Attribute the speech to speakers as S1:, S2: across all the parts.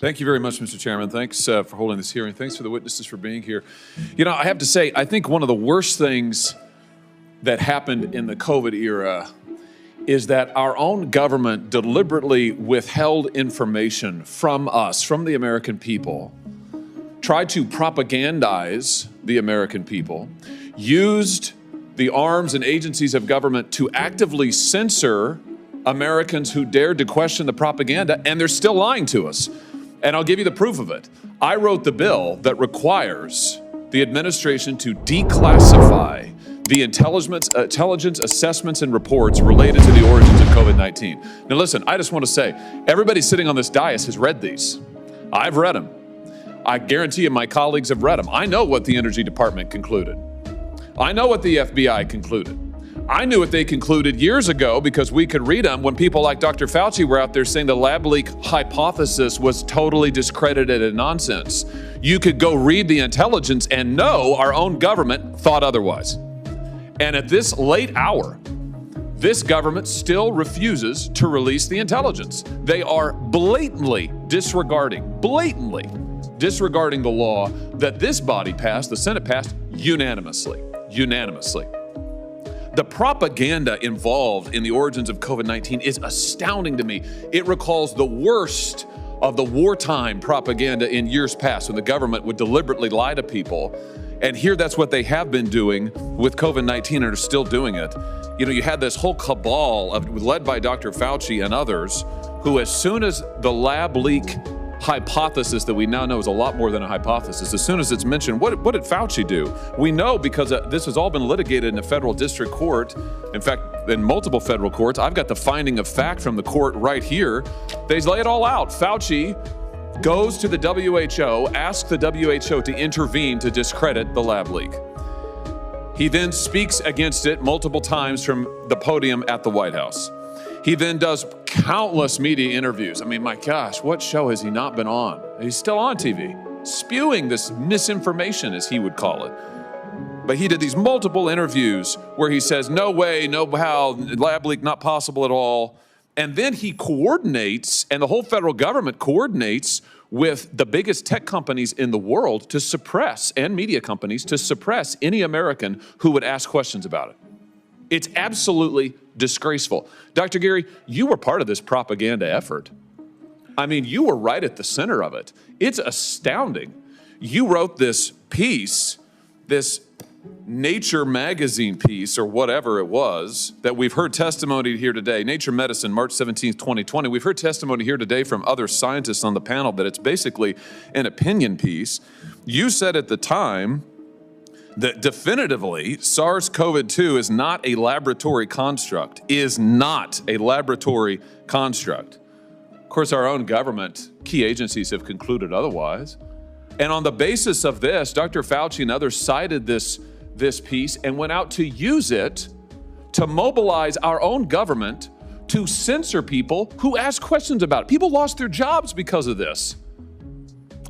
S1: Thank you very much, Mr. Chairman. Thanks for holding this hearing. Thanks for the witnesses for being here. You know, I have to say, I think one of the worst things that happened in the COVID era is that our own government deliberately withheld information from us, from the American people, tried to propagandize the American people, used the arms and agencies of government to actively censor Americans who dared to question the propaganda, and they're still lying to us. And I'll give you the proof of it. I wrote the bill that requires the administration to declassify the intelligence assessments and reports related to the origins of COVID-19. Now listen, I just want to say, everybody sitting on this dais has read these. I've read them. I guarantee you my colleagues have read them. I know what the Energy Department concluded. I know what the FBI concluded. I knew what they concluded years ago because we could read them when people like Dr. Fauci were out there saying the lab leak hypothesis was totally discredited and nonsense. You could go read the intelligence and know our own government thought otherwise. And at this late hour, this government still refuses to release the intelligence. They are blatantly disregarding the law that this body passed, the Senate passed, unanimously. The propaganda involved in the origins of COVID-19 is astounding to me. It recalls the worst of the wartime propaganda in years past when the government would deliberately lie to people. And here that's what they have been doing with COVID-19 and are still doing it. You know, you had this whole cabal led by Dr. Fauci and others who, as soon as the lab leak hypothesis that we now know is a lot more than a hypothesis, as soon as it's mentioned, what did Fauci do? We know because this has all been litigated in a federal district court. In fact, in multiple federal courts. I've got the finding of fact from the court right here. They lay it all out. Fauci goes to the WHO, asks the WHO to intervene to discredit the lab leak. He then speaks against it multiple times from the podium at the White House. He then does countless media interviews. I mean, my gosh, what show has he not been on? He's still on TV, spewing this misinformation, as he would call it. But he did these multiple interviews where he says, no way, no how, lab leak not possible at all. And then he coordinates, and the whole federal government coordinates with the biggest tech companies in the world to suppress, and media companies, to suppress any American who would ask questions about it. It's absolutely disgraceful. Dr. Gary, you were part of this propaganda effort. I mean, you were right at the center of it. It's astounding. You wrote this piece, this Nature magazine piece or whatever it was that we've heard testimony here today, Nature Medicine, March 17th, 2020. We've heard testimony here today from other scientists on the panel that it's basically an opinion piece. You said at the time that definitively SARS-CoV-2 is not a laboratory construct, Of course, our own government, key agencies have concluded otherwise. And on the basis of this, Dr. Fauci and others cited this piece and went out to use it to mobilize our own government to censor people who ask questions about it. People lost their jobs because of this.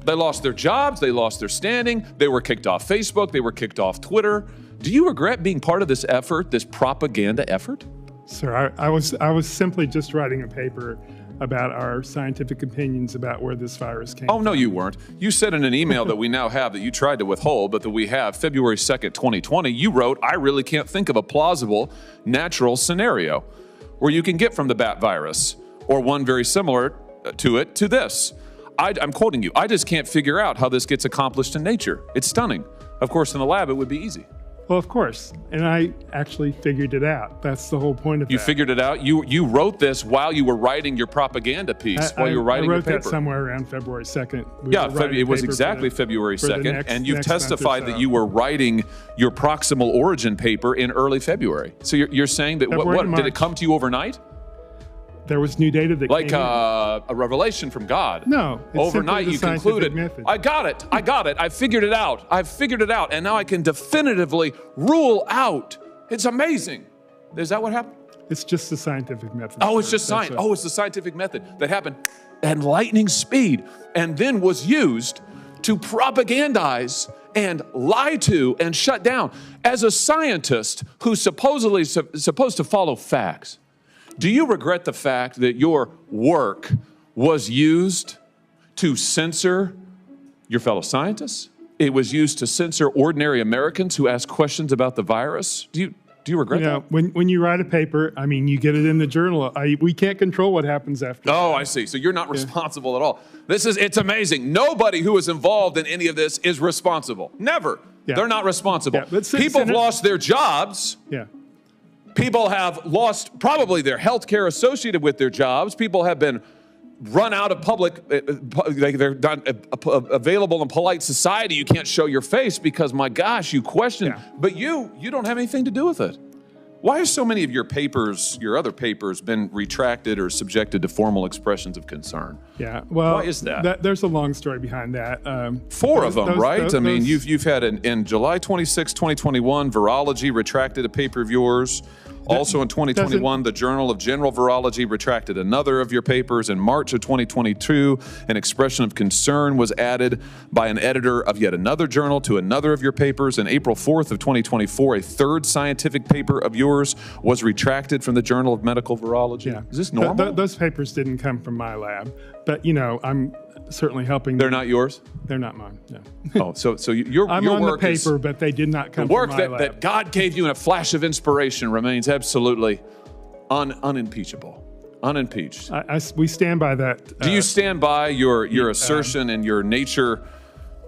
S1: They lost their jobs, they lost their standing, they were kicked off Facebook, they were kicked off Twitter. Do you regret being part of this effort, this propaganda effort?
S2: Sir, I was simply just writing a paper about our scientific opinions about where this virus came from.
S1: Oh, no, you weren't. You said in an email that we now have that you tried to withhold, but that we have, February 2nd, 2020, you wrote, I really can't think of a plausible natural scenario where you can get from the bat virus or one very similar to it to this. I'm quoting you, I just can't figure out how this gets accomplished in nature. It's stunning. Of course, in the lab, it would be easy.
S2: Well, of course. And I actually figured it out. That's the whole point of
S1: You figured it out? You wrote this while you were writing your propaganda piece, while you were writing your paper.
S2: I wrote that somewhere around February 2nd.
S1: Yeah, it was exactly February 2nd. And you've testified that you were writing your proximal origin paper in early February. So you're saying that, what did it come to you overnight?
S2: There was new data that
S1: like
S2: came
S1: a revelation from God.
S2: No.
S1: Overnight you concluded, I got it. I figured it out. And now I can definitively rule out. It's amazing. Is that what happened?
S2: It's just the scientific method.
S1: Oh, it's just science. Oh, it's the scientific method that happened at lightning speed and then was used to propagandize and lie to and shut down. As a scientist who's supposedly supposed to follow facts, do you regret the fact that your work was used to censor your fellow scientists. It was used to censor ordinary Americans who ask questions about the virus. Do you regret that?
S2: When you write a paper, I mean, you get it in the journal. We can't control what happens after.
S1: Oh, I see. So you're not responsible at all. It's amazing. Nobody who is involved in any of this is responsible. Never. Yeah. They're not responsible. Yeah, people have lost their jobs.
S2: Yeah.
S1: People have lost probably their health care associated with their jobs. People have been run out of public, they're not available in polite society. You can't show your face because, my gosh, you question. Yeah. But you don't have anything to do with it. Why are so many of your papers, your other papers, been retracted or subjected to formal expressions of concern?
S2: Yeah, well,
S1: why is that?
S2: There's a long story behind that.
S1: 4 of them, right? I mean, you've had in July 26, 2021, Virology retracted a paper of yours. Also in 2021, the Journal of General Virology retracted another of your papers. In March of 2022, an expression of concern was added by an editor of yet another journal to another of your papers. In April 4th of 2024, a third scientific paper of yours was retracted from the Journal of Medical Virology. Yeah. Is this normal?
S2: Those papers didn't come from my lab, but I'm certainly helping.
S1: They're not yours?
S2: They're not mine, no.
S1: Oh, so your
S2: I'm
S1: your
S2: on
S1: work
S2: the paper, but they did not come from my lab.
S1: The work that God gave you in a flash of inspiration remains absolutely unimpeachable, unimpeached.
S2: We stand by that.
S1: Do you stand by your assertion in your Nature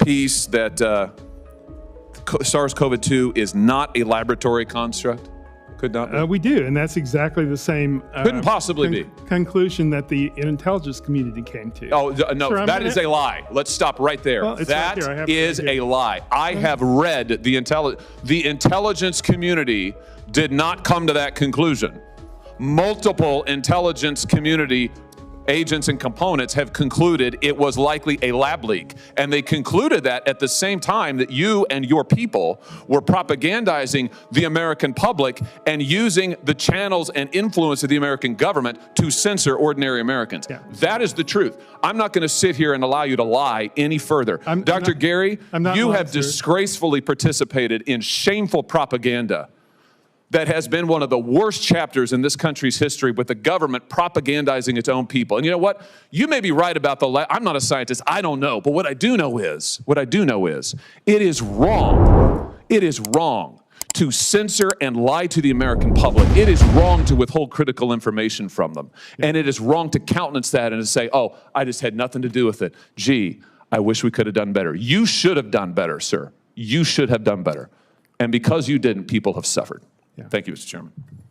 S1: piece that SARS-CoV-2 is not a laboratory construct? Could not be?
S2: We do, and that's exactly the same
S1: couldn't possibly be
S2: conclusion that the intelligence community came to.
S1: Oh, no, that is a lie. Let's stop right there.
S2: Well,
S1: that
S2: right
S1: is a lie. I have read the intelligence community did not come to that conclusion. Multiple intelligence community agents and components have concluded it was likely a lab leak. And they concluded that at the same time that you and your people were propagandizing the American public and using the channels and influence of the American government to censor ordinary Americans. Yeah. That is the truth. I'm not going to sit here and allow you to lie any further. Dr. Gary, you have disgracefully participated in shameful propaganda that has been one of the worst chapters in this country's history, with the government propagandizing its own people. And you know what? You may be right about I'm not a scientist, I don't know, but what I do know is, it is wrong. It is wrong to censor and lie to the American public. It is wrong to withhold critical information from them. Yeah. And it is wrong to countenance that and to say, oh, I just had nothing to do with it. Gee, I wish we could have done better. You should have done better, sir. You should have done better. And because you didn't, people have suffered. Yeah. Thank you, Mr. Chairman.